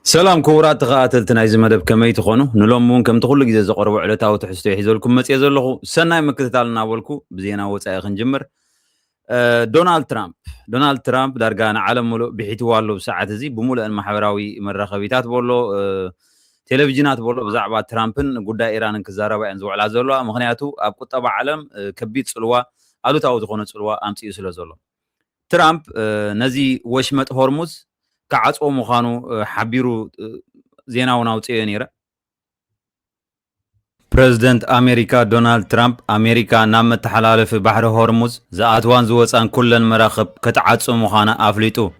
سلام كورات تقاتلتنا إذا مدب كمي تخونو نلومون كم تقول جزء قرب علتها وتحسوا يحزولكم مت يزولكم سنة مكتتالنا أولكم بزينا وتأخن جمر دونالد ترامب درجان عالم ملو بحيتوالو ساعة زي بمولى المحوراوي مرة خبيتات بولو تلفزيونات بولو بزعبة ترامبن قد إيران كزارة وينزو على زولوا مغنياتو أبقى طبعا عالم كبيت سلوا أدو تاو تخون سلوا أمس يسلو زولو ترامب نزي وشمت هرمز كعصو مخانو حبيرو زيناونا وصيه نيره بريزيدنت امريكا دونالد ترامب امريكا نام تحالف بحر هرمز زاتوان زوصان كلن مراخب كتعصو مخانا افليتو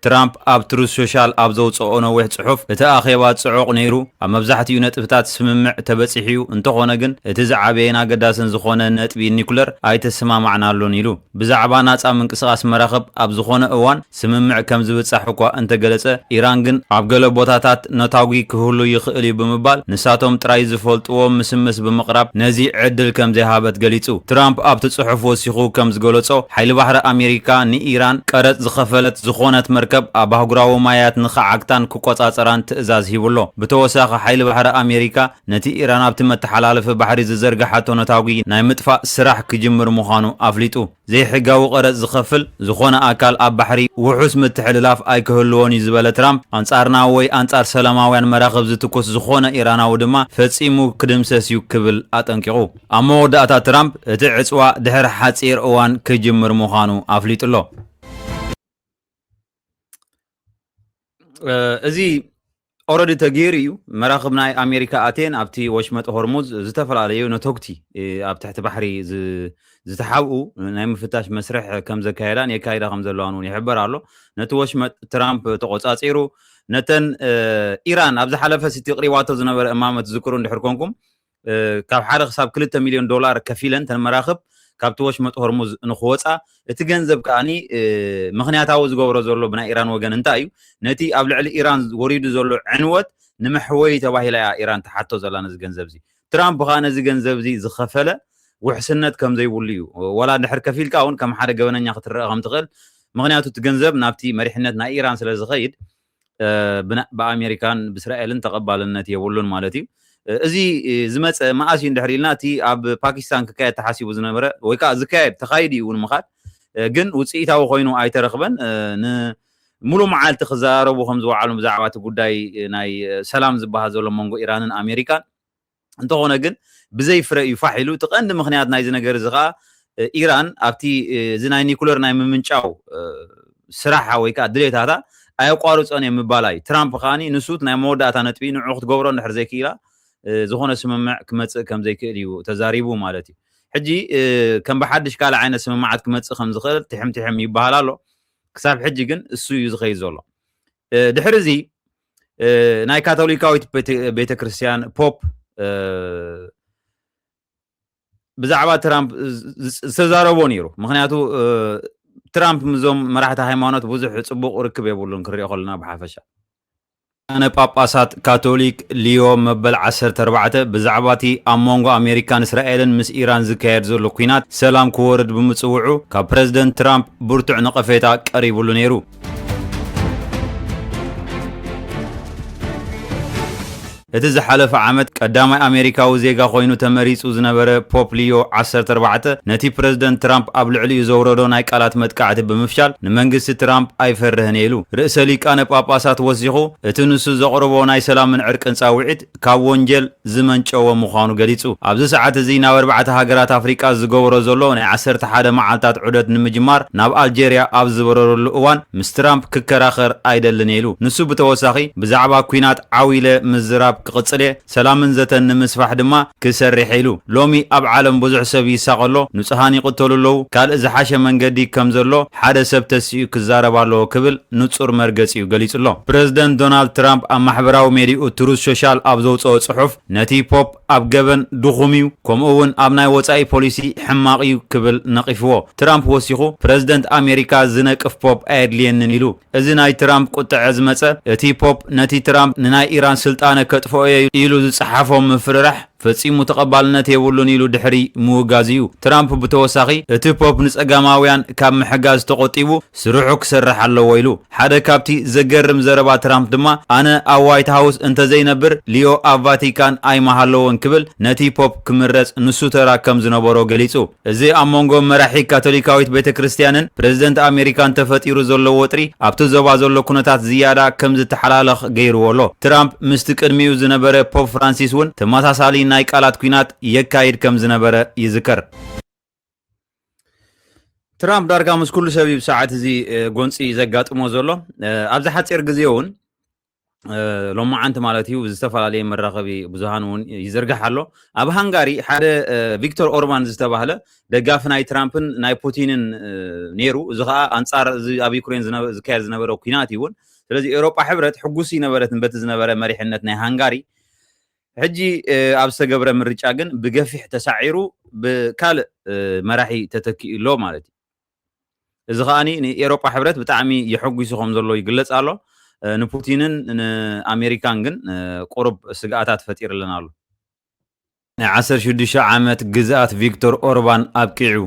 ترامب اب تروس سوشال اب زوصو نوح صحف اتا اخيبات صعوق نيرو اما بزحتيو نطفتات سممع تبصحيو انتخونه ግን እቲ ዝዓበየና ገዳስን ዝኾነ ነጥቢ ኒኩለር ኣይተሰማማዕናሉ ኒሉ ብዛዕባ ናጻ ምንቅስቃስ መራኸብ ኣብ ዝኾነ እዋን ስምምዕ ከም ዝብጻሕ እኳ እንተገለጸ ኢራን ግን ኣብ ገለ ቦታታት ነታዊ ክህሉ ይኽእል ብምባል ንሳቶም ጥራይ ዝፈልጥዎ ምስምስ ብምቕራብ ነዚ ዕድል ከም ዘይሃበት ገሊጹ ትራምፕ ኣብቲ ጽሑፍ ወሲኹ ከም ዝገለጾ ሓይሊ ባሕሪ ኣሜሪካ ንኢራን ቀረጽ ዝኸፈለት ዝኾነት መርከብ ኣብ ኣህጉራዊ ማያት ንኸዓግታን ክቆጻጸራን ትእዛዝ ሂብሎ ብተወሳኺ ሓይሊ ባሕሪ ኣሜሪካ ነቲ ኢራን ኣብቲ መተሓላለፊ ባሕሪ ዝዘርግሓቶ ነታዊ ናይ ምጥፋእ ስራሕ ክጅምር ምዃኑ ኣፍሊጡ ዘይሕጋዊ ቀረጽ ዝኸፍል ዝኾነ ኣካል ኣብ ባሕሪ ውሑስ ምትሕልላፍ ኣይክህልዎን እዩ ዝበለ ትራምፕ ኣንጻርና ወይ ኣንጻር ሰላማውያን መራኸብ ዝትኩስ ዝኾነ ኢራናዊ ድማ ፈጺሙ ክድምሰስ እዩ ክብል ኣጠንቂቑ ኣብ መወዳእታ ትራምፕ እቲ ዕፅዋ ድሕሪ ሓጺር እዋን ክጅምር ምዃኑ ኣፍሊጡሎ እዚህ already تغيريو مراقب ناي امريكا اتين ابتي وشمت هرمز زتفلاليو نتوكتي اب تحت بحري زتحاوو ناي مفتاش مسرح كم زكايدان يكايدا خم زلوانون يحبرالو نتو وشمت ترامب تقصاصيرو نتن ايران ابز حلفه ستي قريواتو زنبر امامت ذكرون دحركونكم كاب حرق حساب 2 مليون دولار كفيلن تن مراقب كابتوش مت هرمز نخوصا እቲ ገንዘብ ካኒ ምኽንያታዊ ዝገብሮ ዘሎ ብናይ ኢራን ወገን እንታይ እዩ ነቲ ኣብ ልዕሊ ኢራን ወሪዱ ዘሎ ዕንወት ንምሕወይ ተባሂላ ኢራን ተሓቶ ዘላ ነዚ ገንዘብ እዚ ትራምፕ ኸ ነዚ ገንዘብ እዚ ዝኸፈለ ውሕስነት ከም ዘይብሉ እዩ ወላ ድሕር ከፊልካ እውን ከም ሓደ ገበነኛ ክትረአ ከም ትኽእል ምኽንያቱ እቲ ገንዘብ ናብቲ መሪሕነት ናይ ኢራን ስለ ዝኸይድ ብኣሜሪካን ብእስራኤልን ተቐባልነት የብሉን ማለት እዩ እዚ ዝመፀ ማኣሲ እንድሕር ኢልና እቲ ኣብ ፓኪስታን ክካየድ ተሓሲቡ ዝነበረ ወይ ከዓ ዝካየድ ተኻይዲ እውን ምኻድ ግን ውጽኢታዊ ኮይኑ ኣይተረኽበን ሙሉ መዓልቲ ክዛረቡ ከም ዝወዓሉ ብዛዕባ እቲ ጉዳይ ናይ ሰላም ዝበሃል ዘሎ መንጎ ኢራንን ኣሜሪካን እንተኾነ ግን ብዘይ ፍረ እዩ ፋሒሉ ትቐንዲ ምኽንያት ናይዚ ነገር እዚ ከዓ ኢራን ኣብቲ እዚ ናይ ኒኩለር ናይ ምምንጫው ስራሓ ወይ ከዓ ድሌታታ ኣየቋርፆን የምባል እዩ ትራምፕ ኸዓኒ ንሱት ናይ መወዳእታ ነጥቢ ንዑ ክትገብሮ እንድሕር ዘይክኢላ ዝኾነ ስምምዕ ክመፅእ ከም ዘይክእል እዩ ተዛሪቡ ማለት እዩ ሕጂ ከም በሓድሽ ካል ዓይነት ስምምዓት ክመፅእ ከም ዝኽእል ትሕምትሕም ይበሃል ኣሎ ክሳብ ሕጂ ግን እሱ እዩ ዝኸይድ ዘሎ ድሕሪ እዚ ናይ ካቶሊካዊት ቤተክርስትያን ፖፕ ብዛዕባ ትራምፕ ዝተዛረቦ ነይሩ ምክንያቱ ትራምፕ ምዞም መራሕቲ ሃይማኖት ብዙሕ ፅቡቕ ርክብ የብሉን ክሪኦ ከለና ብሓፈሻ أنا باباسات كاثوليك ليو مبل 14 بزعباتي أمونغو أمريكان إسرائيل مس إيران زكاير زولو كوينات سلام كورد بمتصوعو كبريزيدنت ترامب برتع نقفيتا قريب لنيرو እቲ ዝሓለፈ ዓመት ቀዳማይ ኣሜሪካዊ ዜጋ ኮይኑ ተመሪጹ ዝነበረ ፖፕ ሊዮ 14 ነቲ ፕሬዝደንት ትራምፕ ኣብ ልዕሊኡ ዘውረዶ ናይ ቃላት መጥቃዕቲ ብምፍሻል ንመንግስቲ ትራምፕ ኣይፈርህን ኢሉ ርእሰ ሊቃነ ጳጳሳት ወሲኹ እቲ ንሱ ዘቕርቦ ናይ ሰላምን ዕርቅን ጻውዒት ካብ ወንጀል ዝመንጨወ ምዃኑ ገሊጹ ኣብዚ ሰዓት እዚ ናብ 4 ሃገራት ኣፍሪቃ ዝገብሮ ዘሎ ናይ 11 መዓልታት ዑደት ንምጅማር ናብ ኣልጄርያ ኣብ ዝበረረሉ እዋን ምስ ትራምፕ ክከራኸር ኣይደልን ኢሉ ንሱ ብተወሳኺ ብዛዕባ ኩናት ዓዊለ ምዝራብ كقصلي سلام زتن مسفح دما كسرح إلو لومي أب عالم بزح سبي ساقلو نصهاني قتلو لو قال إذا حاشا من قدي كمزلو حدا سبتسيو كزارة بالو قبل نصر مرقسيو قليس الله بريزيدنت دونالد ترامب أم محبراو ميري وتروس سوشال أبزوت أو صحف نتي بوب أب جبن دخوميو كم أون أبناي وصاي بوليسي حماقيو قبل نقفوه ترامب وسيخو بريزيدنت أمريكا زنك اف بوب ايرلين نيلو إذن ترامب قطع عزمته تي بوب نتي ترامب نناي إيران سلطانة كتفو إيلو صحافهم مفرح ፈጺሙ ተቐባልነት የብሉን ኢሉ ድሕሪ ምውጋዝ እዩ። ትራምፕ ብተወሳኺ እቲ ፖፕ ንጸጋማውያን ካብ ምሕጋዝ ተቖጢቡ ስርሑ ክሰርሕ ኣለዎ ኢሉ። ሓደ ካብቲ ዘገርም ዘረባ ትራምፕ ድማ ኣነ ኣብ ዋይት ሃውስ እንተዘይነብር ሊዮ ኣብ ቫቲካን ኣይመሃለዎን ክብል ነቲ ፖፕ ክምረጽ ንሱ ተራ ከም ዝነበሮ ገሊጹ። እዚ ኣብ መንጎ መራሒ ካቶሊካዊት ቤተ ክርስቲያንን ፕሬዚደንት ኣሜሪካን ተፈጢሩ ዘሎ ወጥሪ ኣብቲ ዞባ ዘሎ ኩነታት ዝያዳ ከም ዝተሓላለኽ ገይርዎ ኣሎ። ትራምፕ ምስቲ ቅድሚኡ ዝነበረ ፖፕ ፍራንሲስ እውን ተመሳሳሊ ናይ ቃላት ኩናት የካይድ ከም ዝነበረ ይዝከር። ትራምፕ ዳርጋ ምስ ኩሉ ሰብ ብሰዓት እዚ ጎንፂ ዘጋጥሞ ዘሎ ኣብዚ ሓፂር ግዜ እውን ሎማዓንቲ ማለት እዩ ዝተፈላለየ መራኸቢ ብዙሃን እውን ይዝርጋሕ ኣሎ። ኣብ ሃንጋሪ ሓደ ቪክቶር ኦርባን ዝተባህለ ደጋፊ ናይ ትራምፕን ናይ ፑቲንን ነይሩ። እዚ ከዓ ኣንጻር ኣብ ዩክሬን ዝካየድ ዝነበረ ኩናት እዩ እውን። ስለዚ ኤውሮጳ ሕብረት ሕጉስ ነበረትን በቲ ዝነበረ መሪሕነት ናይ ሃንጋሪ ሕጂ ኣብ ዝተገብረ ምርጫ ግን ብገፊሕ ተሳዒሩ ብካልእ መራሒ ተተኪኡሎ ማለት እዩ። እዚ ከዓኒ ንኤውሮጳ ሕብረት ብጣዕሚ የሐጉሱ ከም ዘሎ ይግለጽ ኣሎ። ንፑቲንን ንኣሜሪካን ግን ቁርብ ስጋኣታት ፈጢርልና ኣሎ። ናይ 16 ዓመት ግዝኣት ቪክቶር ኦርባን ኣብቂዑ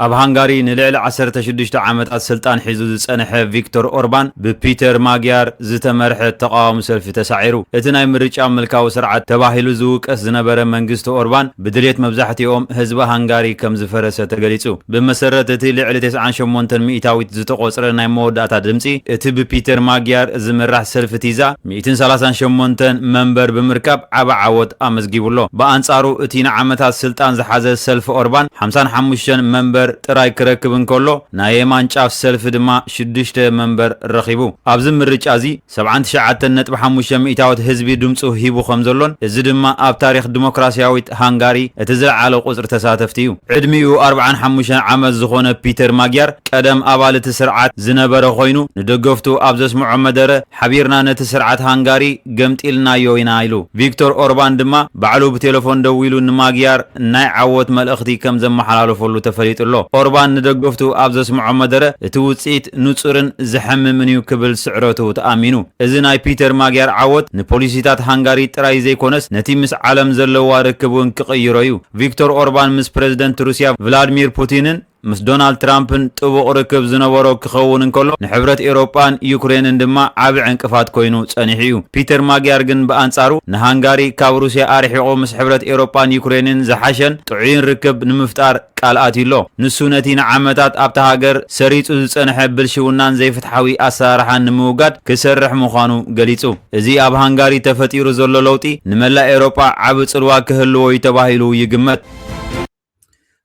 ኣብ ሃንጋሪ ንልዕሊ 16 ዓመታት ስልጣን ሒዙ ዝጸንሐ ቪክቶር ኦርባን ብፒተር ማግያር ዝተመርሐ ተቃዋሚ ሰልፊ ተሳዒሩ። እቲ ናይ ምርጫ ምልካዊ ስርዓት ተባሂሉ ዝውቀስ ዝነበረ መንግስቲ ኦርባን ብድሌት መብዛሕትኦም ህዝቢ ሃንጋሪ ከም ዝፈረሰ ተገሊጹ። ብመሰረት እቲ ልዕሊ 98 ሚእታዊት ዝተቆጽረ ናይ መወዳእታ ድምፂ እቲ ብፒተር ማግያር ዝምራሕ ሰልፊ ቲዛ 138 መንበር ብምርካብ ዓበ ዓወት ኣመዝጊቡሎ። ብኣንጻሩ እቲ ንዓመታት ስልጣን ዝሓዘ ሰልፊ ኦርባን 55 መንበር ጥራይ ክረክብ እንከሎ ናይ የማን ጫፍ ሰልፊ ድማ 6 መንበር ረኺቡ። ኣብዚ ምርጫ እዚ 79.5 ሚእታዊት ህዝቢ ድምፁ ሂቡ ከም ዘሎን እዚ ድማ ኣብ ታሪክ ዲሞክራሲያዊት ሃንጋሪ እቲ ዝለዓለ ቁፅሪ ተሳተፍቲ እዩ። ዕድሚኡ 45 ዓመት ዝኾነ ፒተር ማግያር ቀደም ኣባል እቲ ስርዓት ዝነበረ ኮይኑ ንደገፍቱ ኣብ ዘስምዖ መደረ ሓቢርና ነቲ ስርዓት ሃንጋሪ ገምጢልናዮ ኢና ኢሉ። ቪክቶር ኦርባን ድማ ባዕሉ ብቴሌፎን ደው ኢሉ ንማግያር ናይ ዓወት መልእኽቲ ከም ዘመሓላለፈሉ ተፈሊጡሎ። ኦርባን ንደገፍቱ ኣብ ዘስምዖ መደረ እቲ ውፅኢት ንጹርን ዝሐምምን እዩ ክብል ስዕረቱ ተኣሚኑ። እዚ ናይ ፒተር ማግያር ዓወት ንፖሊሲታት ሃንጋሪ ጥራይ ዘይኮነስ ነቲ ምስ ዓለም ዘለዋ ርክብ እውን ክቕይሮ እዩ። ቪክቶር ኦርባን ምስ ፕሬዚደንት ሩስያ ቭላድሚር ፑቲንን ምስ ዶናልድ ትራምፕን ጥቡቕ ርክብ ዝነበሮ ክኸውን እንከሎ ንሕብረት ኤውሮጳን ዩክሬንን ድማ ዓብዪ ዕንቅፋት ኮይኑ ጸኒሑ እዩ። ፒተር ማግያር ግን ብኣንጻሩ ንሃንጋሪ ካብ ሩስያ ኣርሒቑ ምስ ሕብረት ኤውሮጳን ዩክሬንን ዝሓሸን ጥዑይን ርክብ ንምፍጣር ቃል ኣትዩሎ። ንሱ ነቲ ንዓመታት ኣብታ ሃገር ሰሪፁ ዝጸንሐ ብልሽውናን ዘይፍትሓዊ ኣሰራርሓን ንምውጋድ ክሰርሕ ምዃኑ ገሊጹ። እዚ ኣብ ሃንጋሪ ተፈጢሩ ዘሎ ለውጢ ንመላእ ኤውሮጳ ዓብ ጽልዋ ክህልዎ እዩ ተባሂሉ ይግመት።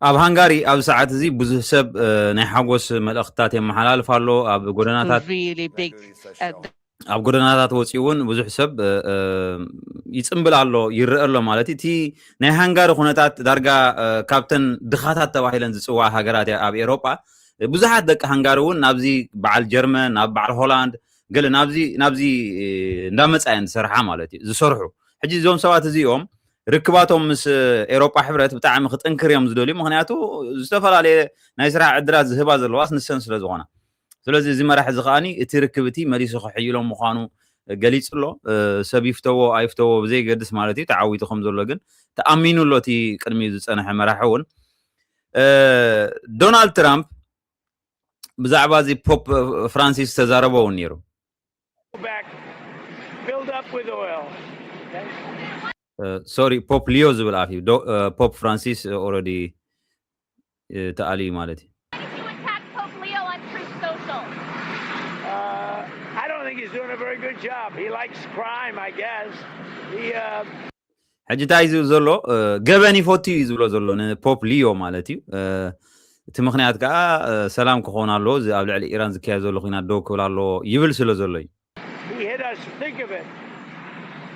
ኣብ ሃንጋሪ ኣብ ሰዓት እዚ ብዙሕ ሰብ ናይ ሓጎስ መልእኽትታት የመሓላልፍ ኣሎ። ኣብ ጎደናታት ወፂኡ እውን ብዙሕ ሰብ ይጽምብል ኣሎ ይርአ ኣሎ ማለት እቲ ናይ ሃንጋሪ ኩነታት ዳርጋ ካብተን ድኻታት ተባሂለን ዝጽዋዓ ሃገራት ኣብ ኤውሮጳ ብዙሓት ደቂ ሃንጋሪ እውን ናብዚ በዓል ጀርመን ናብ በዓል ሆላንድ ገለ ናብዚ እንዳመጻ እየን ዝሰርሓ ማለት እዩ ዝሰርሑ። ሕጂ እዞም ሰባት እዚኦም ርክባቶም ምስ ኤውሮጳ ሕብረት ብጣዕሚ ክጥንክር እዮም ዝደልዩ። ምክንያቱ ዝተፈላለየ ናይ ስራሕ ዕድላት ዝህባ ዘለዋስ ንሰን ስለ ዝኾና። ስለዚ እዚ መራሒ እዚ ከዓኒ እቲ ርክብ እቲ መሊሱ ክሕይሎም ምዃኑ ገሊጹሎ። ሰብ ይፍተዎ ኣይፍተዎ ብዘይገድስ ማለት እዩ ተዓዊቱ ከም ዘሎ ግን ተኣሚኑሎ እቲ ቅድሚኡ ዝጸንሐ መራሒ እውን። ዶናልድ ትራምፕ ብዛዕባ እዚ ፖፕ ፍራንሲስ ተዛረበ እውን ነይሩ። ሶሪ ፖፕ ሊዮ ዝብል ኣፍ እዩ ፖፕ ፍራንሲስ ኦልሬዲ ተኣልዩ ማለት እዩ። ሕጂ እንታይ እዩ ዘሎ ገበን ይፈቱ እዩ ዝብሎ ዘሎ ንፖፕ ሊዮ ማለት እዩ። እቲ ምክንያት ከዓ ሰላም ክኾን ኣለዎ ኣብ ልዕሊ ኢራን ዝካየድ ዘሎ ኩናት ደው ክብል ኣለዎ ይብል ስለ ዘሎ እዩ።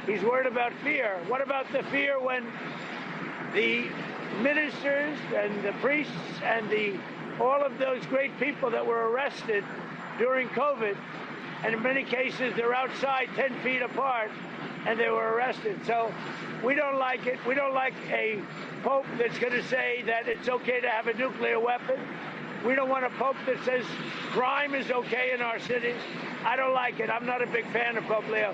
He's worried about fear. What about the fear when the ministers and the priests and all of those great people that were arrested during COVID, and in many cases they're outside 10 feet apart and they were arrested. So we don't like it. We don't like a pope that's going to say that it's okay to have a nuclear weapon. We don't want a pope that says crime is okay in our cities. I don't like it. I'm not a big fan of Pope Leo.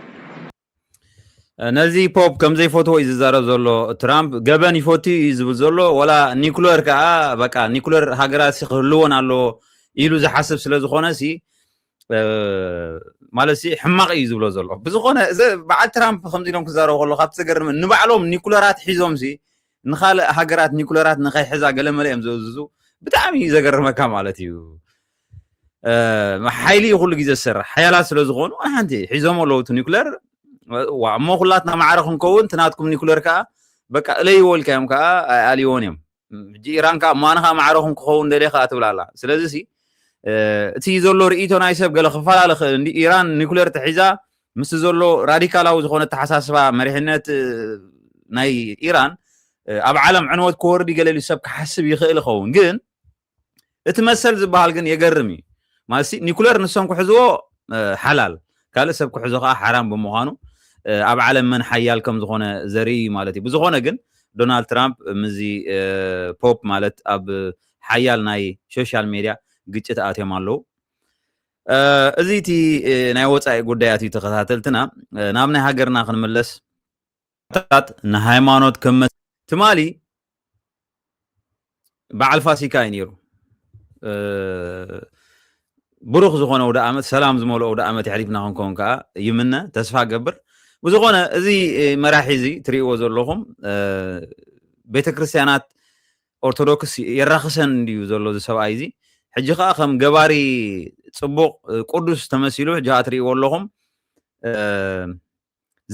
نزي بوب كم زي فوتو يزارب زلو ترامب جبن يفوتي يزبل زلو ولا نيكولر كا بقى نيكولر هاجرات سيخلون على إيلو زي حسب سلزو خونسي مالسي حماق يزبل زلو بس خونه زي بعد ترامب خمسين يوم كزارو خلو خاطر سجر من نبعلهم نيكولرات حيزهم سي نخال هاجرات نيكولرات نخاي حزا قال مليم زوزو بتعمي زجر مكان مالتيو ما حيلي يقول لك إذا السر حيالات سلزو خون وأنتي حيزهم ولا نيكولر وعمو خلاتنا معارخ نكون تناتكم نيكولر كا بقى لي يقول كام كا اليونيوم جيران كا ما نخا معارخ نكون دلي خاتب لا سلازي سي تي زولو رئيتو نايسب قال خفال ايران نيكولر تحيزا مس زولو راديكالاو زخونه تحساسبا مريحنت ناي ايران اب عالم عنوت كوردي قال لي سب كحسب يخيل خون ግን اتمثل زبال ግን يغرمي ماسي نيكولر نسون كحزو حلال قال سب كحزو حرام بمخانو اب عالم من حيال كم زخونه زري مالتي بزخونه ግን دونالد ترامب مزي بوب مالت اب حيال ناي سوشيال ميديا ግጭት አትየም አለው እዚቲ ናይ ወጻኢ ጉዳያት ተከታተልትና ናብ ናይ ሃገርና ክንመለስ ታት ንሃይማኖት ከም ትማሊ በዓል ፋሲካ ይነሩ ብሩኽ ዝኾነ ወደ ዓመት ሰላም ዝመልኦ ወደ ዓመት ይሕሊፍና ክንኮን ከዓ ይምነ ተስፋ ገብር ብዝኾነ እዚ መራሒዚ ትሪእዎ ዘለኹም ቤተክርስትያናት ኦርቶዶክስ የራኽሰን እንዲዩ ዘሎ ዝሰብኣይ እዚ حجي خا خم جباري صبوق قدس تمثيلو جاتري واللهم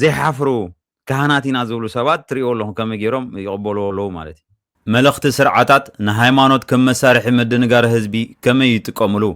زي حفرو كهناتنا زولو سبات تري واللهم كم يجرم يقبلوا له مالتي ملخت سرعات نهايمانوت كم مسارح مدنجار حزبي كم يتقاملو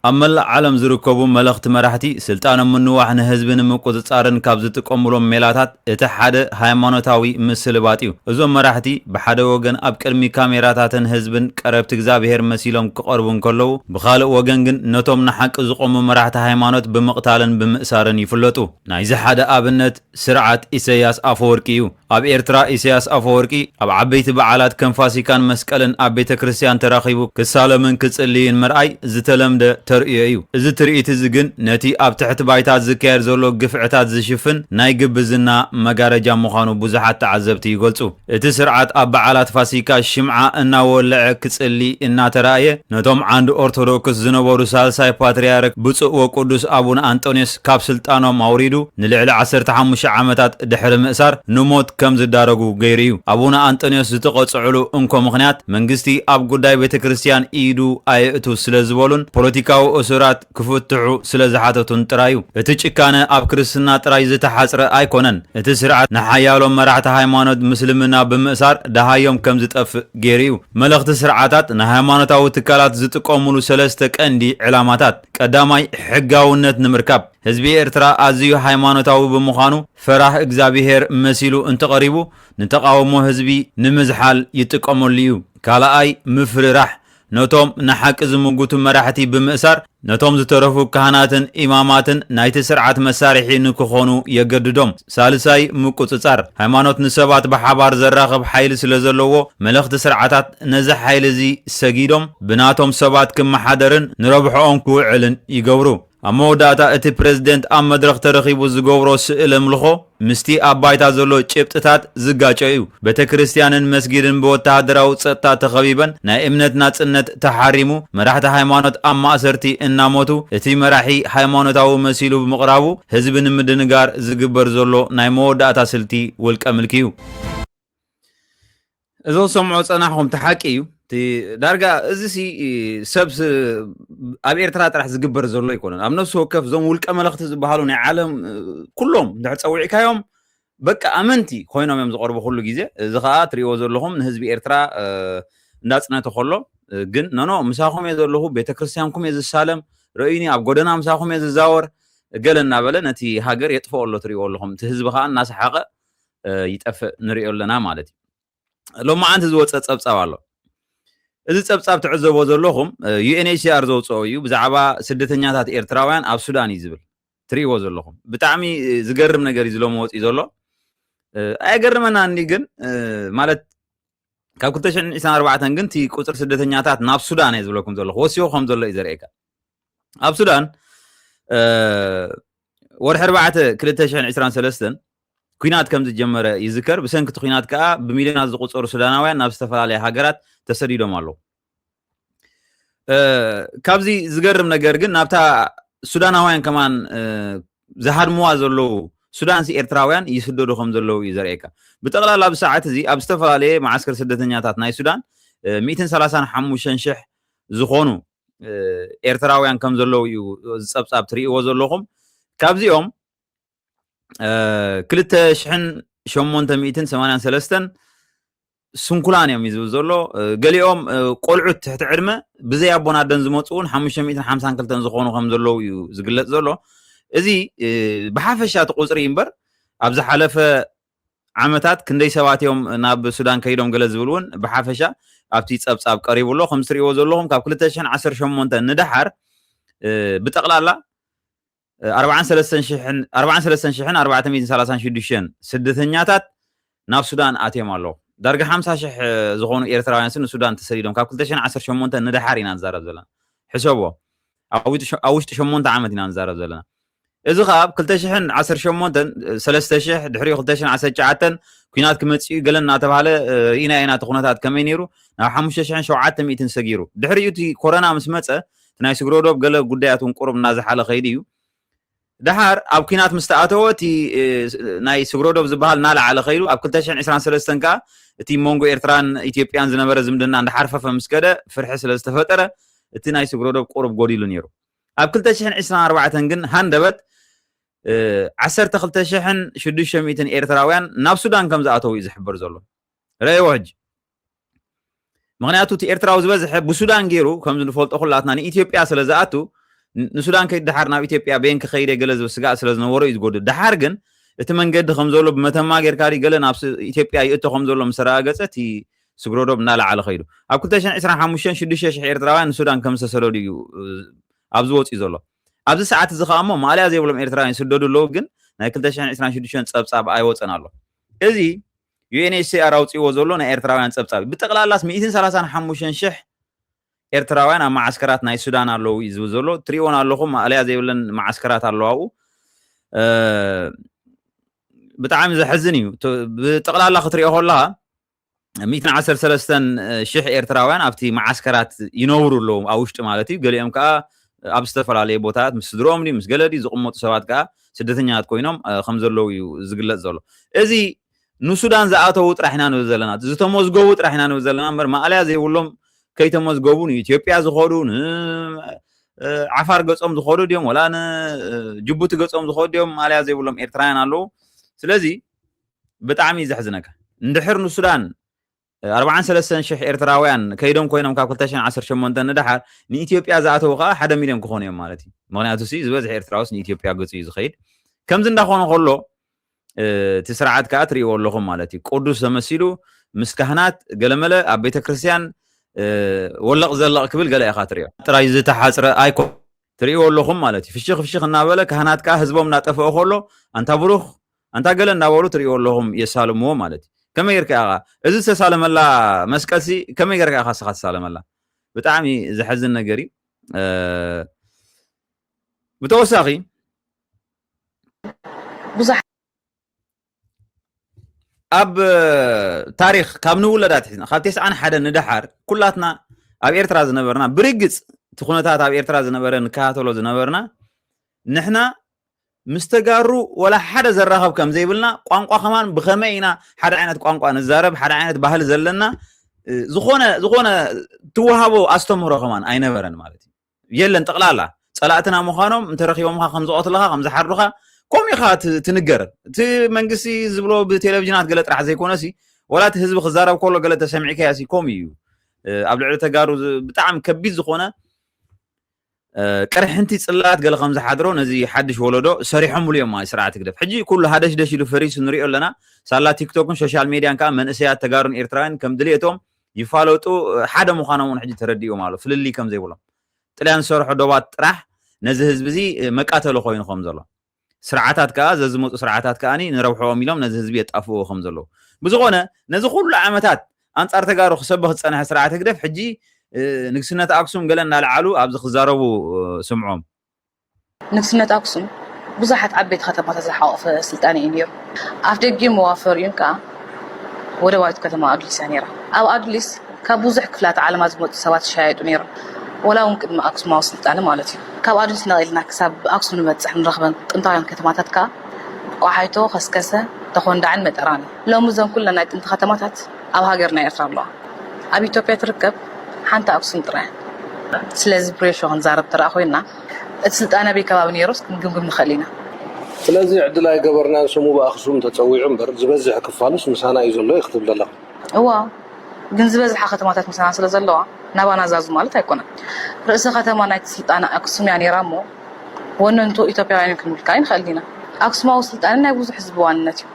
أمل عالم زركوبو ملخت مرحتي سلطان منوح نهزبن مقوصارن كابز تقوملو ميلاتات اتحاد هايمانوتاوي مسلباتيو ازو مرحتي بحد وغن اب قرمي كاميراتاتن حزبن قربت እግዚአብሔር مسيلوم كقربون كلو بخالق وغن ግን نتوم نحق زقوم مرحت هايمانوت بمقتالن بمأسارن يفلطو نايز حد ابنت سرعت إسياس أفوركيو اب إرترا إسياس أفوركي اب عبيت بعالات كم فاسيكان مسكلن اب بيت كريستيان تراخيبو كسالمن كصلين مرأي زتلمده ترئيو إذ ترئيت زجن نتي أب تحت بايتات ذكر زولو قفعتات زشفن نايقب بزنا مقارجا مخانو بزحات تعذبتي يقولتو اتسرعات أب علات فاسيكا الشمعة إنا ولعكس اللي إنا ترأيه نتوم عند أرثوذكس زنبورو سالساي باتريارك بصق وقدس أبونا أنطونيوس كاب سلطانو موريدو نلعل 15 عامتات دحر مأسار نموت كم زدارقو غيريو أبونا أنطونيوس زتقصعلو انكو مخنيات منغستي أب قداي بيت كريستيان إيدو آيئتو سلزبولون بوليتيكاو أسرات كفتعو سلزحاتتون ترايو اتشكانا اب كريستنا تراي زتحاصر ايكونن اتسرعت نحيالو مرعت هايمانوت مسلمنا بمأسار دهايوم كم زطف غيريو ملخت سرعاتات نهايمانوتاو تكالات زتقوملو سلسته قندي علاماتات قداماي حغاونت نمركاب حزبي إرترا أزيو هايمانوتاو بمخانو فراح እግዚአብሔር مسيلو انت قريبو نتقاومو حزبي نمزحال يتقومليو كالاي مفرراح نتوم نحق زمغوت مراحتي بمأسار نتوم زترفو كهناتن إماماتن نايت سرعات مسارحي نكخونو يقددوم سالساي مقصصار هايمانوت نسبات بحبار زراخب حيل سلازلوو ملخت سرعاتات نزح حيل زي سجيدوم بناتوم سبات كم حدرن نربحون كوعلن يقورو أمو داتا اتي بريزيدنت ام مدرخ ترخيبو زغورو سئل ملخو مستي ابايتا زلو چبطتات زغاچيو بتكريستيانن مسجدن بوتادراو صتا تخبيبن نا امنت ناصنت تحريمو مراحت هايمانوت ام اسرتي اناموتو اتي مراحي هايمانوتاو مسيلو بمقرابو حزبن مدنغار زغبر زلو ناي موداتا سلتي ولقملكيو ازو سمعو صناحهم تحقيو تي دارغا ازسي سبس اب إرترا طرح زغبر زلو يكونن ام نفس وكف زوم ولقه ملخت زبحالو ناي عالم كلهم دع صوعيكايوم بقى امنتي خوينهم يم زقربو كل غيزه زخا تريو زلهم حزب إرترا ناصنته خلو ግን نو مساخم يزلو ቤተክርስቲያንኩም የዝሳለም ረይኒ ኣብ ጎደና مساخم يزዛወር ገለና በለ ነቲ ሃገር የጥፈውሎ ትሪኦ ለኹም ትህዝብኻ እናሰሐቀ ይጠፍ ንሪኦለና ማለት ሎማ አንተ ዝወፀ ጸብጻብ ኣሎ እዚ ጸብጻብ ትዕዘቦ ዘለኹም UNHCR ዘውፅኦ እዩ ብዛዕባ ስደተኛታት ኤርትራውያን ኣብ ሱዳን ይዝብል ትሪኦ ዘለኹም ብጣዕሚ ዝገርም ነገር እዩ ዝሎም ወፂ ዘሎ ኣይገርመና እንዲ ግን ማለት ካብ 2024 ግን ቲ ቁፅር ስደተኛታት ናብ ሱዳን እየ ዝብለኩም ዘለኹ ወሲኹ ከም ዘሎ እዩ ዘርእየካ ኣብ ሱዳን ወርሒ 4 2023 ኩናት ከም ዝጀመረ ይዝከር ብሰንኪ ኩናት ከዓ ብሚልዮናት ዝቁፀሩ ሱዳናውያን ናብ ዝተፈላለየ ሃገራት ተሰዲዶም ኣለዉ ካብዚ ዝገርም ነገር ግን ናብታ ሱዳናውያን ከማን ዝሃድምዋ ዘለዉ ሱዳንሲ ኤርትራውያን ይስደዱ ከም ዘለዉ እዩ ዘርእየካ ብጠቕላላ ብሰዓት እዚ ኣብ ዝተፈላለየ ማዓስከር ስደተኛታት ናይ ሱዳን 135,000 ዝኾኑ ኤርትራውያን ከም ዘለዉ እዩ ዝፀብፃብ ትርእይዎ ዘለኹም ካብዚኦም 2883 ስንኩላን እዮም እዩ ዝብል ዘሎ ገሊኦም ቆልዑት ትሕቲ ዕድመ ብዘይ ኣቦን ኣደን ዝመፁ እውን 552 ዝኾኑ ከም ዘለዉ እዩ ዝግለጽ ዘሎ እዚ ብሓፈሻ እቲ ቁፅሪ እምበር ኣብ ዝሓለፈ ዓመታት ክንደይ ሰባት እዮም ናብ ሱዳን ከይዶም ገለ ዝብል እውን ብሓፈሻ ኣብቲ ፀብፃብ ቀሪቡ ኣሎ ከም ትርእይዎ ዘለኹም ካብ 2018 ንድሓር ብጠቕላላ 43,436 ስደተኛታት ናብ ሱዳን ኣትዮም ኣለዉ ዳርጋ 50,000 ዝኾኑ ኤርትራውያን ንሱዳን ተሰዲዶም ካብ 2018 ንድሓር ኢና ንዛረብ ዘለና ሕሰቦ ኣብ ውሽጢ 8 ዓመት ኢና ንዛረብ ዘለና እዚ ከዓ 2018 3,000 ድሕሪኡ 2019 ኩናት ክመፅኡ ገለ እናተባሃለ ኢና እቲ ኩነታት ከመይ ነይሩ ናብ 5,700 ሰጊሩ ድሕሪኡ እቲ ኮሮና ምስ መፀ ናይ ስግሮዶብ ገለ ጉዳያት እውን ቁሩብ እናዝሓለ ከይዲ እዩ ድሓር ኣብ ኩናት ምስ ተኣተወ እቲ ናይ ስግሮዶብ ዝበሃል እናላዓለ ከይዱ ኣብ 2023 ከዓ እቲ መንጎ ኤርትራን ኢትዮጵያን ዝነበረ ዝምድና እንዳሓርፈፈ ምስ ከደ ፍርሒ ስለ ዝተፈጠረ እቲ ናይ ስግሮዶብ ቁሩብ ጎዲሉ ነይሩ ኣብ 2024 ግን ሃንደበት 12,600 ኤርትራውያን ናብ ሱዳን ከም ዝኣተው እዩ ዝሕብር ዘሎ ረእይዎ ሕጂ ምክንያቱ እቲ ኤርትራዊ ዝበዝሐ ብሱዳን ገይሩ ከም ዝንፈልጦ ኩላትና ንኢትዮጵያ ስለ ዝኣቱ ንሱዳን ከይድ ድሓር ናብ ኢትዮጵያ ቤንክ ከይደ ገለ ስጋእ ስለ ዝነበሮ እዩ ዝጎድእ ድሓር ግን እቲ መንገዲ ከም ዘሎ ብመተማ ጌርካ ገለ ናብ ኢትዮጵያ ይእቶ ከም ዘሎ ምስ ረጋገፀ እቲ ስግሮዶብ እናላዓለ ከይዱ ኣብ 2025 6,000 ኤርትራውያን ንሱዳን ከም ዝተሰደዱ እዩ ኣብዚ ወፂኡ ዘሎ ኣብዚ ሰዓት እዚ ከዓ እሞ ማልያ ዘይብሎም ኤርትራውያን ይስደዱ ኣለዉ ግን ናይ 2026 ፀብፃብ ኣይወፀን ኣሎ እዚ UNHCR ኣውፂዎ ዘሎ ናይ ኤርትራውያን ፀብፃብ ብጠቕላላስ 135,000 ኤርትራውያን ኣብ ማዓስከራት ናይ ሱዳን ኣለዉ እዩ ዝብል ዘሎ ትሪእዎን ኣለኹም ማልያ ዘይብለን ማዓስከራት ኣለዉ ኣብኡ ብጣዕሚ ዘሕዝን እዩ ብጠቕላላ ክትሪኦ ከለካ 113,000 ኤርትራውያን ኣብቲ ማዓስከራት ይነብሩ ኣለዉ ኣብ ውሽጢ ማለት እዩ ገሊኦም ከዓ ኣብ ዝተፈላለየ ቦታታት ምስ ስድሮኦም ምስ ገለዲ ዝቕመጡ ሰባት ከዓ ስደተኛታት ኮይኖም ከም ዘለዉ እዩ ዝግለጽ ዘሎ እዚ ንሱዳን ዝኣተዉ ጥራሕ ኢና ንብል ዘለና ዝተመዝገቡ ጥራሕ ኢና ንብል ዘለና እምበር ማልያ ዘይብሎም ከይተመዝገቡ ንኢትዮጵያ ዝኸዱ ንዓፋር ገጾም ዝኸዱ ድዮም ወላ ንጅቡቲ ገጾም ዝኸዱ ድዮም ማልያ ዘይብሎም ኤርትራውያን ኣለዉ ስለዚ ብጣዕሚ ዘሕዝነካ እንድሕር ንሱዳን 43,000 ኤርትራውያን ከይዶም ኮይኖም ካብ 2018 ንድሓር ንኢትዮጵያ ዝኣተዉ ከዓ 1 ሚልዮን ክኾኑ እዮም ማለት እዩ ምክንያቱ ዝበዝሐ ኤርትራውስ ንኢትዮጵያ ገፁ እዩ ዝኸይድ ከምዚ እንዳኾነ ከሎ እቲ ስርዓት ከዓ ትሪእዎ ኣለኹም ማለት እዩ ቅዱስ ተመሲሉ ምስ ካህናት ገለመለ ኣብ ቤተክርስትያን ወለቕ ዘለቕ ክብል ገለ ኢኻ ትሪኦ ጥራይ ዝተሓፅረ ኣይኮ ትሪእዎ ኣለኹም ማለት እዩ ፍሽኽ እናበለ ካህናት ከዓ ህዝቦም እናጠፍኦ ከሎ አንታ ብሩኽ አንታ ገለ እናበሉ ትሪእዎ ኣለኹም የሳልምዎ ማለት እዩ ከመይ ጌርካ ኢኻ እዚ ዝተሳለመላ መስቀልሲ ከመይ ጌርካ ኢኻ ስኻ ተሳለመላ ብጣዕሚ ዘሕዝን ነገር እዩ ብተወሳኺ ብዙሕ ኣብ ታሪክ ካብ ንውለዳት ሒዝና ካብ 91 ንድሓር ኩላትና ኣብ ኤርትራ ዝነበርና ብርግፅ እቲ ኩነታት ኣብ ኤርትራ ዝነበረ ንከታተሎ ዝነበርና ንሕና ምስተጋሩ ወላ ሓደ ዘራኸብ ከም ዘይብልና ቋንቋ ከማን ብኸመይ ኢና ሓደ ዓይነት ቋንቋ ንዛረብ ሓደ ዓይነት ባህል ዘለና ዝኾነ ትወሃቦ ኣስተምህሮ ከማን ኣይነበረን ማለት እዩ የለን ጠቕላላ ፀላእትና ምዃኖም እንተረኺቦምካ ከም ዝቐትልኻ ከም ዝሓርዱኻ ከምኡ ኢኻ ትንገር እቲ መንግስቲ ዝብሎ ብቴሌቭዥናት ገለ ጥራሕ ዘይኮነሲ ወላ እቲ ህዝቢ ክዛረብ ከሎ ገለ ተሰሚዕካ ያሲ ከምኡ እዩ ኣብ ልዕሊ ተጋሩ ብጣዕሚ ከቢድ ዝኾነ ቅርሕንቲ ፅላት ገለ ከም ዝሓድሮ ነዚ ሓድሽ ወለዶ ሰሪሖምሉ እዮም ማለት ስርዓት ክደፍ ሕጂ ኩሉ ሃደሽ ደሽ ኢሉ ፈሪሱ ንሪኦ ኣለና ሳላ ቲክቶክን ሶሻል ሚድያን ከዓ መንእሰያት ተጋሩን ኤርትራውያን ከም ድሌቶም ይፋለጡ ሓደ ምዃኖም እውን ሕጂ ተረዲኦም ኣሎ ፍልሊ ከም ዘይብሎም ጥልያን ዝሰርሖ ዶባት ጥራሕ ነዚ ህዝቢ እዚ መቃተሎ ኮይኑ ከም ዘሎ ስርዓታት ከዓ ዘዝመፁ ስርዓታት ከዓኒ ንረብሖም ኢሎም ነዚ ህዝቢ የጣፍዎ ከም ዘለዎ ብዝኾነ ነዚ ኩሉ ዓመታት ኣንጻር ተጋሩ ክሰብኽ ዝፀንሐ ስርዓተ ግደፍ ሕጂ ንግስነት ኣክሱም ገለ እናልዓሉ ኣብዚ ክዛረቡ ስምዖም ንግስነት ኣክሱም ብዙሓት ዓበይቲ ከተማታት ዝሓቆፈ ስልጣነ እዩ ነይሩ ኣፍ ደጊ መዋፈር እዩን ከዓ ወደባዊት ከተማ ኣድሊስ እያ ነይራ ኣብ ኣድሊስ ካብ ብዙሕ ክፍላት ዓለማት ዝመፁ ሰባት ይሻየጡ ነይሮም ወላ እውን ቅድሚ ኣክሱማዊ ስልጣነ ማለት እዩ ካብ ኣድሊስ ነቒልና ክሳብ ኣክሱም ንበፅሕ ንረኽበን ጥንታውያን ከተማታት ከዓ ቋሓይቶ ከስከሰ ተኾንዳዕን መጠራን ሎሚ እዞም ኩለን ናይ ጥንቲ ከተማታት ኣብ ሃገርና ኤርትራ ኣለዋ ኣብ ኢትዮጵያ ትርከብ ሓንቲ ኣክሱም ጥራይ ስለዚ ብሬሾ ክንዛረብ ተረኣ ኮይና እቲ ስልጣነ በይ ከባቢ ነይሮስ ክንግምግም ንኽእል ኢና ስለዚ ዕድላይ ገበርናን ስሙ ብኣክሱም ተፀዊዑ እምበር ዝበዝሕ ክፋሉስ ምሳና እዩ ዘሎ ይክትብ ዘለኹ እዋ ግን ዝበዝሓ ከተማታት ምሳና ስለ ዘለዋ ናባና ዛዙ ማለት ኣይኮነን ርእሲ ከተማ ናይቲ ስልጣነ ኣክሱም እያ ነይራ እሞ ወነንቱ ኢትዮጵያውያን ክንብል ከዓ ንኽእል ኢና ኣክሱማዊ ስልጣነ ናይ ብዙሕ ህዝቢ ዋንነት እዩ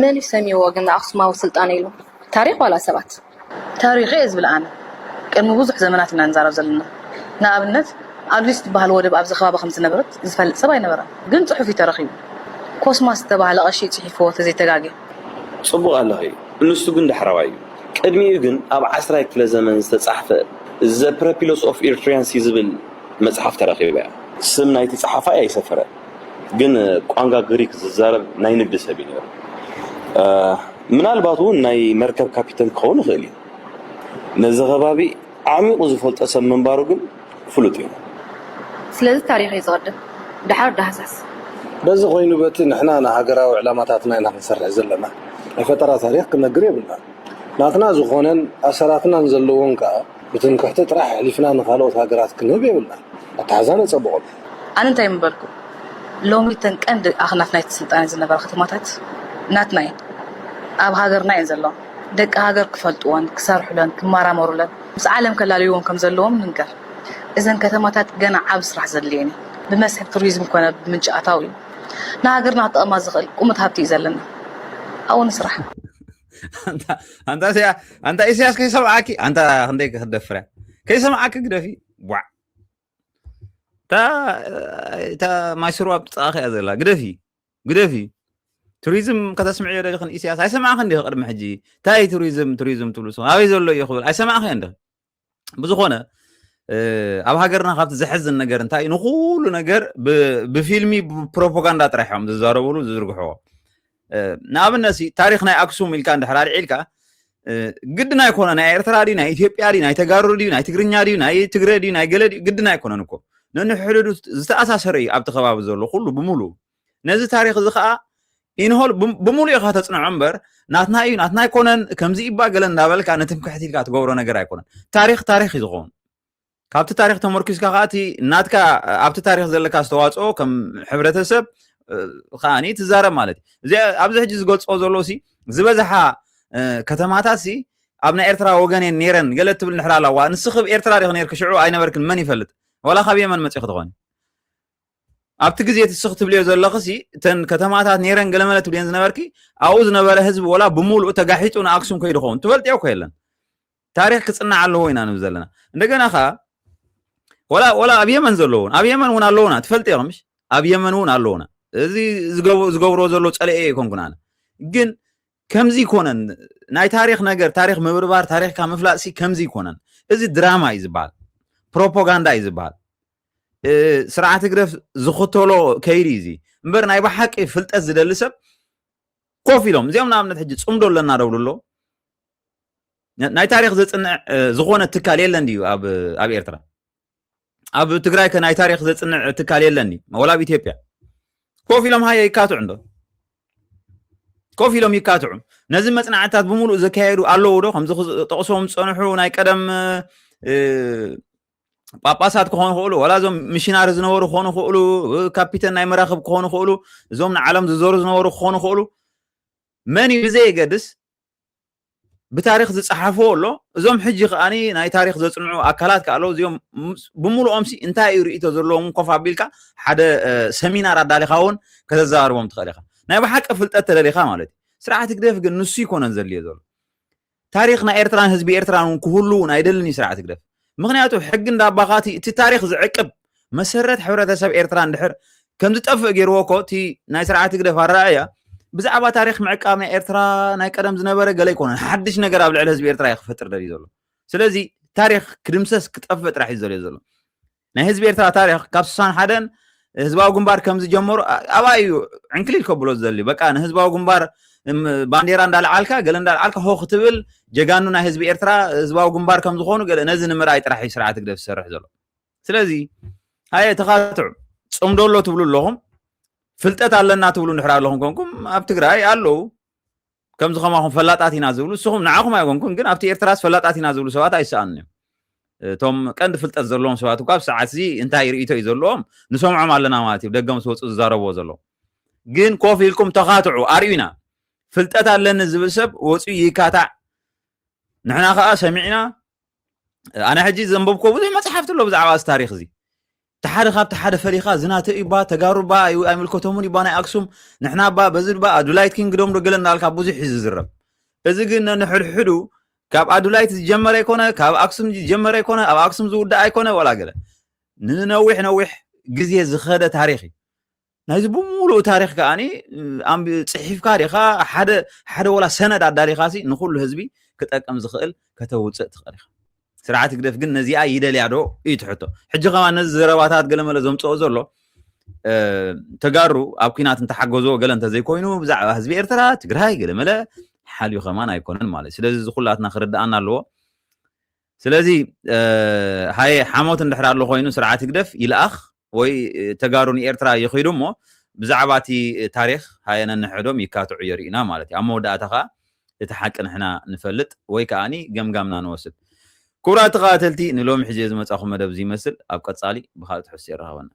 መን ይሰሚዎ ግን ኣክሱማዊ ስልጣነ ኢሉ ታሪክ ዋላ ሰባት ታሪክ እየ ዝብል ኣነ ቅድሚ ብዙሕ ዘመናት ኢና ንዛረብ ዘለና ንኣብነት ኣድሊስ ትበሃል ወደብ ኣብዚ ከባቢ ከም ዝነበረት ዝፈልጥ ሰብ ኣይነበረን ግን ፅሑፍ እዩ ተረኺቡ ኮስማስ ዝተባሃለ ቀሺ ፅሒፍዎ ተዘይተጋግየ ፅቡቅ ኣለኸ እንሱ ግን ዳሕራዋ እዩ ቅድሚኡ ግን ኣብ 10ይ ክፍለ ዘመን ዝተፃሕፈ ዘ ፕሮፒሎስ ኦፍ ኤርትሪያንስ ዝብል መፅሓፍ ተረኺቡ እያ ስም ናይቲ ፀሓፋይ ኣይሰፈረ ግን ቋንቋ ግሪክ ዝዛረብ ናይ ንግዲ ሰብ እዩ ነይሩ ምናልባት እውን ናይ መርከብ ካፒተን ክኸውን ይኽእል እዩ ነዚ ከባቢ ዓሚቑ ዝፈልጦ ሰብ ምንባሩ ግን ፍሉጥ እዩ ስለዚ ታሪክ እዩ ዝቐድም ድሓር ዳህሳስ በዚ ኮይኑ በቲ ንሕና ንሃገራዊ ዕላማታትና ኢና ክንሰርሕ ዘለና ናይ ፈጠራ ታሪክ ክነግር የብልና ናትና ዝኾነን ኣሰራትናን ዘለዎን ከዓ ብትንክሕቲ ጥራሕ ሕሊፍና ንካልኦት ሃገራት ክንህብ የብልና ኣተሓዛ ነፀብቖም ኣነ እንታይ ምበልኩ ሎሚ ተን ቀንዲ ኣኽናፍ ናይቲ ስልጣነ ዝነበረ ከተማታት ናትና እየን ኣብ ሃገርና እየን ዘለዋ ደቂ ሃገር ክፈልጥዎን ክሰርሑለን ክመራመሩለን ምስ ዓለም ከላልይዎም ከም ዘለዎም ንንገር እዘን ከተማታት ገና ዓብ ስራሕ ዘድልየን ብመስሕብ ቱሪዝም ኮነ ብምንጭ ኣታዊ እዩ ንሃገርና ክጠቕማ ዝኽእል ቁመት ሃብቲ እዩ ዘለና ኣብኡ ንስራሕ أنت إسياس كي سمعك أنت خنديك خدفرة كي سمعك قدفي وع تا ما يسروا بتأخي أزلا قدفي توريزم كذا سمعي ولا خن إسياس أي سمع خندي قرب محجي تاي توريزم تولوس هاي زول يخبر أي سمع خنده بزخونة أب هاجرنا خافت زحز النجار انتاي نقول نجار بفيلمي بروباغندا ترحم زاربولو زرقحوا ناب الناس تاريخنا أكسوم الكان دحرار عيلكا قدنا يكون أنا إرترادي ناي إثيوبيادي ناي تجارودي ناي تجرينيادي ناي تجريدي ناي جلدي قدنا يكون نكو لأنه حلو زتأساس رأي أبتخباب زولو كله بمولو نزل تاريخ زخاء إنه بمولو يخاطر تصنع عمبر ناتنا يكونن كم زي إبا قلنا نابل كان تمكحتي كات جورنا جرا يكونن تاريخ يزغون كابت تاريخ تمركز كغاتي ناتكا أبت تاريخ زلك استوات أو كم حبرة السب خاني تزارب مالتي زي أبز حجز قلت أوزولوسي زبزحا كتماتاسي أبنا إرترا وجانين نيرن قلت بالنحرالة ونسخب إرترا يغنير كشعو أين بركن من يفلت ولا خبيه من متيخ تغني أبتجزية السخط بليه زلقسي تن كتماتات نيرن قلملت بلين زنبركي أوز نبره حزب ولا بمول وتجاحيت ونا أقسم كيدخون تفلت يا كيلن تاريخ كسرنا على هو هنا نزلنا عندنا خا ولا أبي يمن زلون أبي يمن ونا لونا تفلت يا غمش أبي يمن ونا لونا زي زجورو زلوا تسأل إيه يكون كنانا جن كم زي كونن ناي تاريخ نجار تاريخ مبربار تاريخ كامفلاسي كم زي كونن إزي دراما يزبال بروباغندا يزبال سرعة تقرف زخطولو كيريزي مبر ناي بحق فلت أزد اللسب كوفي لهم زي ما نحن تحجز أمدول لنا رولو ناي تاريخ زت زخونة تكالي لندي أب إرترا أب تقرأي كناي تاريخ زت تكالي لندي ولا بيتيبيا كوفي لهم هاي يكاتو عنده كوفي لهم يكاتعون نزل مثلا عتاد بمولو زكايرو الله ودو خمس تقصهم صنحو ناي قدم باباسات كون خولو ولا زوم مشينار زنورو خون خولو كابيتان ناي مراقب كون خولو زوم عالم زور زنورو خون خولو ماني بزي قدس بتاريخ زصحفو له زوم حجي خاني ناي تاريخ زصنعو اكلات كالو زيوم بمولو امسي انتا يريتو زلوم كوفابيلكا حدا سمينار اداليخاون كتزاربهم تخليخا ناي بحق فلطت تلريخا مالتي سرعه تقدف ግን ንሱ ይኮነን ዘልየ ዘሎ ታሪኽና ኤርትራን ህዝቢ ኤርትራን ኩሉን አይደልኒ ስርዓት ትግደፍ ምክንያቱ ሕግ እንዳባኻቲ እቲ ታሪኽ ዝዕቅብ መሰረት ሕብረተሰብ ኤርትራን ድሕር كم تطفئ غيروكو تي ناي سرعات قدف الرأية بزعبا تاريخ معقامنا إرترا ناي قدم زنبرة قال يكون حدش نقر قبل على حزب إرترا يخفتر داري زلو سلازي تاريخ كدمسس كتطفئ راح يزول يزلو ناي حزب إرترا تاريخ كابسان حدن ህዝባዊ ግንባር ከም ዝጀመሩ ኣባዩ ዕንክሊል ከብሎ ዘሊ በቃ ህዝባዊ ግንባር ባንዴራ እንዳልዓልካ ገለ እንዳልዓልካ ሆ ክትብል ጀጋኑ ናይ ህዝቢ ኤርትራ ህዝባዊ ግንባር ከም ዝኾኑ ገለ ነዚ ንምርኣይ ጥራሕ ስርዓት ክደፍ ዝሰርሕ ዘሎ ስለዚ ሃይ ተኻትዑ ጽምዶሎ ትብሉ ኣለኹም ፍልጠት ኣለና ትብሉ ንሕራ ኣለኹም ኮንኩም ኣብ ትግራይ ኣለዉ ከም ዝኸማኹም ፈላጣት ኢና ዝብሉ ንስኹም ንዓኹም ኣይኮንኩም ግን ኣብቲ ኤርትራስ ፈላጣት ኢና ዝብሉ ሰባት ኣይሰኣንን እዮም توم كند فلتت زلهم سوات وقاب ساعات زي انتهى يريتو يزلهم نسمعهم على مالتي بدقم سوت زاربو زلو جين كوفي لكم تقاطعوا ارينا فلتت لنا زبسب وصي يكاتع نحنا خا سمعنا انا حجي زنببكو بده ما صحفت له بزعوا تاريخ زي تحاد خاب تحاد فريقا زنات يبا تجاربا يعملكتهم يبانا اكسوم نحنا با بزل با دولايت كينغدوم دغلنا الكا بوزي حزرب اذا قلنا نحلحدو كاب أدولايت جمرة يكونه كاب أقسم جمرة يكونه أو أقسم زود يكونه ولا قله نوح جزية زخدة تاريخي نايز بمولو تاريخ كأني أم صحيف تاريخا حدا ولا سنة على تاريخاسي نقول له هزبي كتأكم زخيل كتوت تاريخ سرعات كده فقلنا زي أي يدلي عدو يتحطه حجة كمان نزل رواتات قلنا لازم توزر له تجارو أو كينات انت حجزو قال انت زي كوينو بزع هزبي إرترا تجرهاي قال ملا حاليو خمان يكونن مالي سلازي زخلاتنا خردانا لو سلازي هاي حموت اندحرار لو خوينو سرعات قدف الى اخ وي تجاروني إرترا يخيدمو بزعباتي تاريخ هاي انا نحدوم يكاتعو يرينا مالتي اما وداتها يتحقن احنا نفلط وي كاني قمقامنا نوصل كورات قاتلتي نلوم حجيز مصاخو مدب زي مسل اب قصالي بخالت حسين رهوانا